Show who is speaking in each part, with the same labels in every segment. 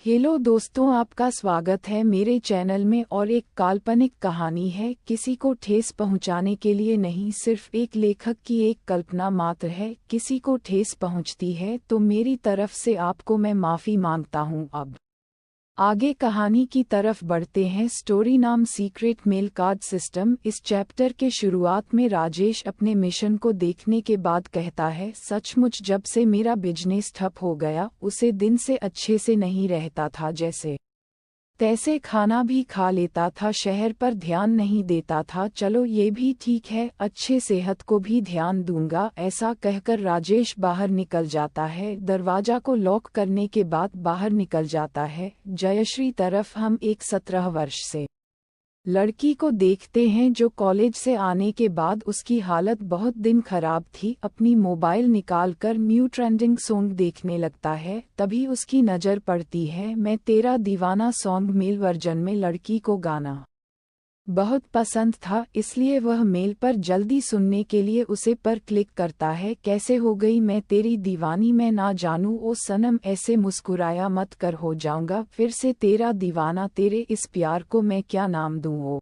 Speaker 1: Hello दोस्तों, आपका स्वागत है मेरे चैनल में। और एक काल्पनिक कहानी है, किसी को ठेस पहुंचाने के लिए नहीं, सिर्फ एक लेखक की एक कल्पना मात्र है। किसी को ठेस पहुंचती है तो मेरी तरफ से आपको मैं माफ़ी मांगता हूं। अब आगे कहानी की तरफ बढ़ते हैं। स्टोरी नाम सीक्रेट मेल कार्ड सिस्टम। इस चैप्टर के शुरुआत में राजेश अपने मिशन को देखने के बाद कहता है, सचमुच जब से मेरा बिजनेस ठप हो गया, उसे दिन से अच्छे से नहीं रहता था। जैसे तैसे खाना भी खा लेता था, शहर पर ध्यान नहीं देता था। चलो ये भी ठीक है, अच्छे सेहत को भी ध्यान दूंगा। ऐसा कहकर राजेश बाहर निकल जाता है। दरवाजा को लॉक करने के बाद बाहर निकल जाता है। जयश्री तरफ हम एक 17 वर्ष से लड़की को देखते हैं जो कॉलेज से आने के बाद उसकी हालत बहुत दिन खराब थी। अपनी मोबाइल निकालकर न्यू ट्रेंडिंग सॉन्ग देखने लगता है। तभी उसकी नज़र पड़ती है मैं तेरा दीवाना सॉन्ग। मेल वर्जन में लड़की को गाना बहुत पसंद था, इसलिए वह मेल पर जल्दी सुनने के लिए उसे पर क्लिक करता है। कैसे हो गई मैं तेरी दीवानी, मैं ना जानूं ओ सनम, ऐसे मुस्कुराया मत कर, हो जाऊंगा फिर से तेरा दीवाना। तेरे इस प्यार को मैं क्या नाम दूं ओ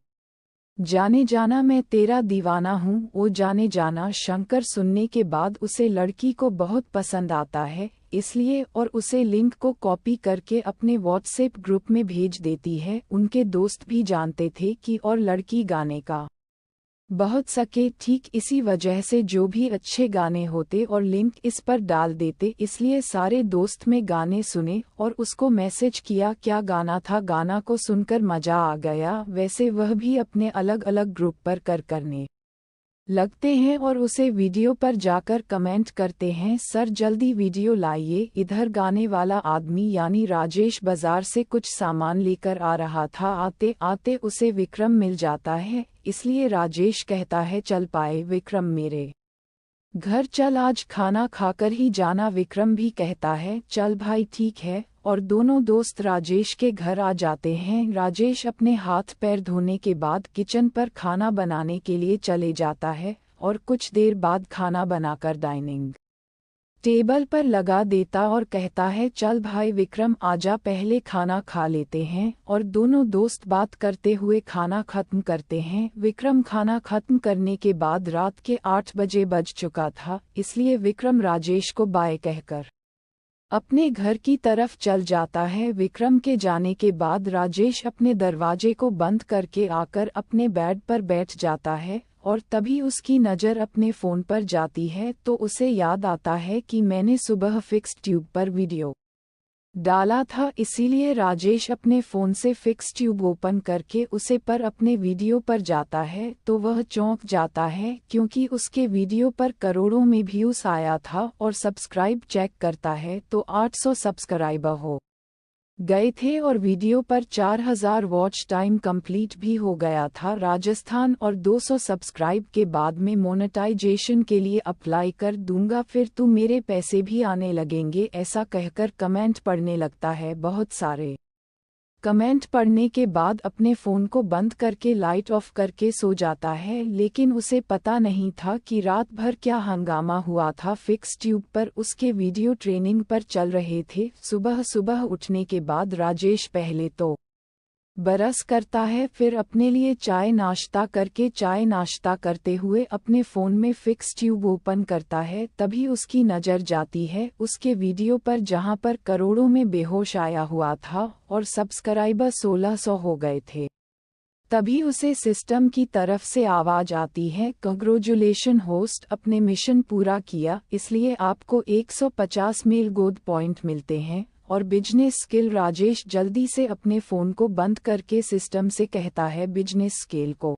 Speaker 1: जाने जाना, मैं तेरा दीवाना हूँ ओ जाने जाना। शंकर सुनने के बाद उसे लड़की को बहुत पसंद आता है, इसलिए और उसे लिंक को कॉपी करके अपने व्हाट्सएप ग्रुप में भेज देती है। उनके दोस्त भी जानते थे कि और लड़की गाने का बहुत सके, ठीक इसी वजह से जो भी अच्छे गाने होते और लिंक इस पर डाल देते, इसलिए सारे दोस्त में गाने सुने और उसको मैसेज किया क्या गाना था। गाना को सुनकर मजा आ गया। वैसे वह भी अपने अलग अलग ग्रुप पर करने लगते हैं और उसे वीडियो पर जाकर कमेंट करते हैं, सर जल्दी वीडियो लाइए। इधर गाने वाला आदमी यानी राजेश बाजार से कुछ सामान लेकर आ रहा था। आते आते उसे विक्रम मिल जाता है, इसलिए राजेश कहता है चल पाए विक्रम मेरे घर चल, आज खाना खाकर ही जाना। विक्रम भी कहता है चल भाई ठीक है, और दोनों दोस्त राजेश के घर आ जाते हैं। राजेश अपने हाथ पैर धोने के बाद किचन पर खाना बनाने के लिए चले जाता है और कुछ देर बाद खाना बनाकर डाइनिंग टेबल पर लगा देता और कहता है चल भाई विक्रम आजा, पहले खाना खा लेते हैं। और दोनों दोस्त बात करते हुए खाना खत्म करते हैं। विक्रम खाना खत्म करने के बाद रात के 8 बजे बज चुका था, इसलिए विक्रम राजेश को बाय कहकर अपने घर की तरफ चल जाता है। विक्रम के जाने के बाद राजेश अपने दरवाजे को बंद करके आकर अपने बेड पर बैठ जाता है और तभी उसकी नज़र अपने फ़ोन पर जाती है तो उसे याद आता है कि मैंने सुबह फिक्स ट्यूब पर वीडियो डाला था, इसीलिए राजेश अपने फ़ोन से फिक्स ट्यूब ओपन करके उसे पर अपने वीडियो पर जाता है तो वह चौंक जाता है क्योंकि उसके वीडियो पर करोड़ों में व्यूज़ आया था। और सब्सक्राइब चेक करता है तो 800 सब्सक्राइबर हो गए थे और वीडियो पर 4000 वॉच टाइम कंप्लीट भी हो गया था। राजस्थान और 200 सब्सक्राइब के बाद में मोनेटाइजेशन के लिए अप्लाई कर दूंगा, फिर तो मेरे पैसे भी आने लगेंगे। ऐसा कहकर कमेंट पढ़ने लगता है। बहुत सारे कमेंट पढ़ने के बाद अपने फ़ोन को बंद करके लाइट ऑफ करके सो जाता है, लेकिन उसे पता नहीं था कि रात भर क्या हंगामा हुआ था। फिक्स ट्यूब पर उसके वीडियो ट्रेनिंग पर चल रहे थे। सुबह सुबह उठने के बाद राजेश पहले तो ब्रश करता है, फिर अपने लिए चाय नाश्ता करके चाय नाश्ता करते हुए अपने फ़ोन में फिक्स ट्यूब ओपन करता है। तभी उसकी नज़र जाती है उसके वीडियो पर जहां पर करोड़ों में बेहोश आया हुआ था और सब्सक्राइबर 1600 हो गए थे। तभी उसे सिस्टम की तरफ से आवाज़ आती है, कंग्रेचुलेशन होस्ट, अपने मिशन पूरा किया, इसलिए आपको 150 मेल गोल्ड पॉइंट मिलते हैं और बिजनेस स्किल। राजेश जल्दी से अपने फ़ोन को बंद करके सिस्टम से कहता है बिजनेस स्किल को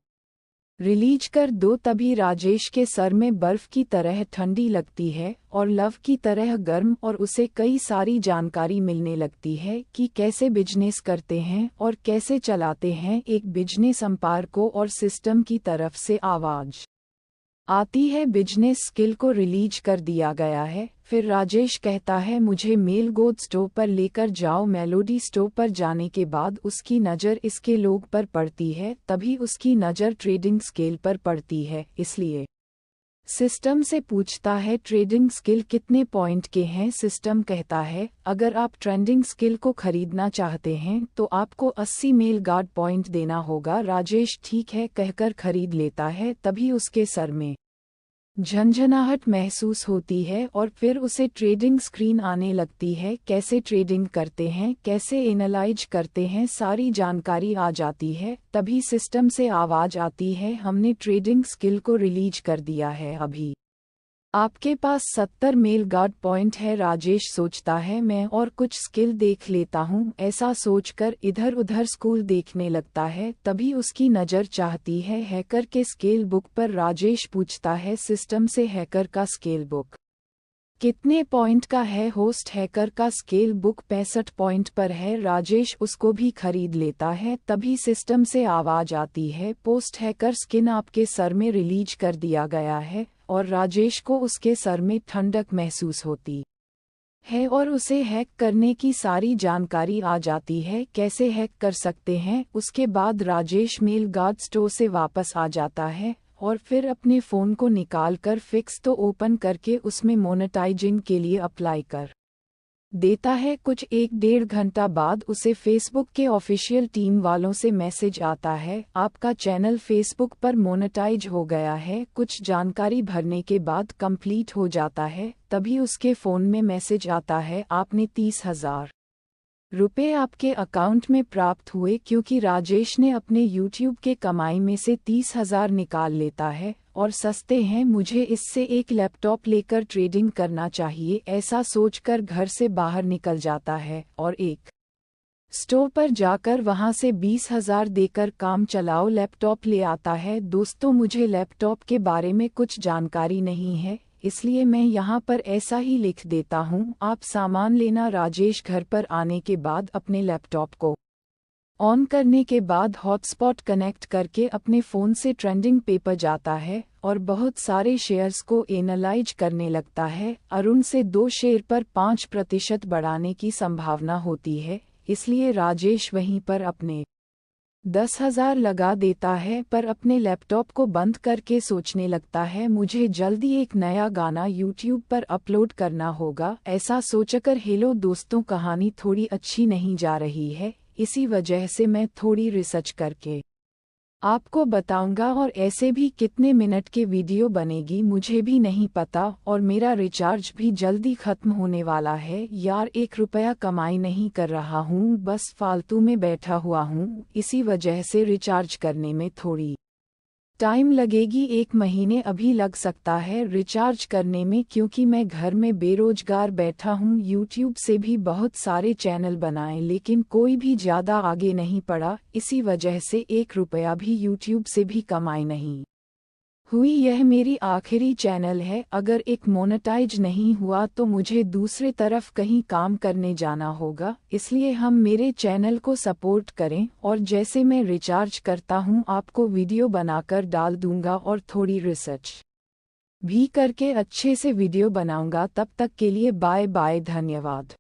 Speaker 1: रिलीज कर दो। तभी राजेश के सर में बर्फ की तरह ठंडी लगती है और लव की तरह गर्म, और उसे कई सारी जानकारी मिलने लगती है कि कैसे बिजनेस करते हैं और कैसे चलाते हैं एक बिजनेस एम्पायर को। और सिस्टम की तरफ से आवाज़ आती है बिजनेस स्किल को रिलीज कर दिया गया है। फिर राजेश कहता है मुझे मेल गोद स्टोव पर लेकर जाओ। मेलोडी स्टोव पर जाने के बाद उसकी नज़र इसके लोग पर पड़ती है, तभी उसकी नज़र ट्रेडिंग स्केल पर पड़ती है, इसलिए सिस्टम से पूछता है ट्रेडिंग स्किल कितने पॉइंट के हैं। सिस्टम कहता है अगर आप ट्रेंडिंग स्किल को खरीदना चाहते हैं तो आपको 80 मेल गार्ड पॉइंट देना होगा। राजेश ठीक है कहकर खरीद लेता है। तभी उसके सर में झंझनाहट महसूस होती है और फिर उसे ट्रेडिंग स्क्रीन आने लगती है। कैसे ट्रेडिंग करते हैं, कैसे एनालाइज करते हैं, सारी जानकारी आ जाती है। तभी सिस्टम से आवाज आती है हमने ट्रेडिंग स्किल को रिलीज कर दिया है। अभी आपके पास 70 मेल गार्ड पॉइंट है। राजेश सोचता है मैं और कुछ स्किल देख लेता हूँ। ऐसा सोचकर इधर उधर स्कूल देखने लगता है। तभी उसकी नज़र चाहती है हैकर के स्केल बुक पर। राजेश पूछता है सिस्टम से हैकर का स्केल बुक कितने पॉइंट का है। होस्ट हैकर का स्केल बुक 65 पॉइंट पर है। राजेश उसको भी खरीद लेता है। तभी सिस्टम से आवाज आती है पोस्ट हैकर स्किन आपके सर में रिलीज कर दिया गया है। और राजेश को उसके सर में ठंडक महसूस होती है और उसे हैक करने की सारी जानकारी आ जाती है। कैसे हैक कर सकते हैं। उसके बाद राजेश मेल गार्ड स्टोर से वापस आ जाता है और फिर अपने फ़ोन को निकालकर फिक्स तो ओपन करके उसमें मोनेटाइजिंग के लिए अप्लाई कर देता है। कुछ 1-1.5 घंटा बाद उसे फेसबुक के ऑफिशियल टीम वालों से मैसेज आता है आपका चैनल फेसबुक पर मोनेटाइज हो गया है। कुछ जानकारी भरने के बाद कंप्लीट हो जाता है। तभी उसके फ़ोन में मैसेज आता है आपने 30,000 रुपये आपके अकाउंट में प्राप्त हुए। क्योंकि राजेश ने अपने यूट्यूब के कमाई में से 30,000 निकाल लेता है और सस्ते हैं, मुझे इससे एक लैपटॉप लेकर ट्रेडिंग करना चाहिए। ऐसा सोचकर घर से बाहर निकल जाता है और एक स्टोर पर जाकर वहां से 20,000 देकर काम चलाओ लैपटॉप ले आता है। दोस्तों मुझे लैपटॉप के बारे में कुछ जानकारी नहीं है, इसलिए मैं यहाँ पर ऐसा ही लिख देता हूँ आप सामान लेना। राजेश घर पर आने के बाद अपने लैपटॉप को ऑन करने के बाद हॉटस्पॉट कनेक्ट करके अपने फ़ोन से ट्रेंडिंग पे पर जाता है और बहुत सारे शेयर्स को एनालाइज करने लगता है। अरुण से 2 शेयर पर 5% बढ़ाने की संभावना होती है, इसलिए राजेश वहीं पर अपने 10,000 लगा देता है। पर अपने लैपटॉप को बंद करके सोचने लगता है मुझे जल्दी एक नया गाना यूट्यूब पर अपलोड करना होगा। ऐसा सोचकर हेलो दोस्तों, कहानी थोड़ी अच्छी नहीं जा रही है, इसी वजह से मैं थोड़ी रिसर्च करके आपको बताऊंगा। और ऐसे भी कितने मिनट के वीडियो बनेगी मुझे भी नहीं पता और मेरा रिचार्ज भी जल्दी खत्म होने वाला है। यार 1 रुपया कमाई नहीं कर रहा हूँ, बस फालतू में बैठा हुआ हूँ, इसी वजह से रिचार्ज करने में थोड़ी टाइम लगेगी। 1 महीने अभी लग सकता है रिचार्ज करने में, क्योंकि मैं घर में बेरोजगार बैठा हूँ। यूट्यूब से भी बहुत सारे चैनल बनाए लेकिन कोई भी ज़्यादा आगे नहीं पड़ा, इसी वजह से 1 रुपया भी यूट्यूब से भी कमाई नहीं हुई। यह मेरी आखिरी चैनल है, अगर एक मोनेटाइज नहीं हुआ तो मुझे दूसरे तरफ कहीं काम करने जाना होगा, इसलिए हम मेरे चैनल को सपोर्ट करें। और जैसे मैं रिचार्ज करता हूँ आपको वीडियो बनाकर डाल दूंगा और थोड़ी रिसर्च भी करके अच्छे से वीडियो बनाऊंगा। तब तक के लिए बाय बाय, धन्यवाद।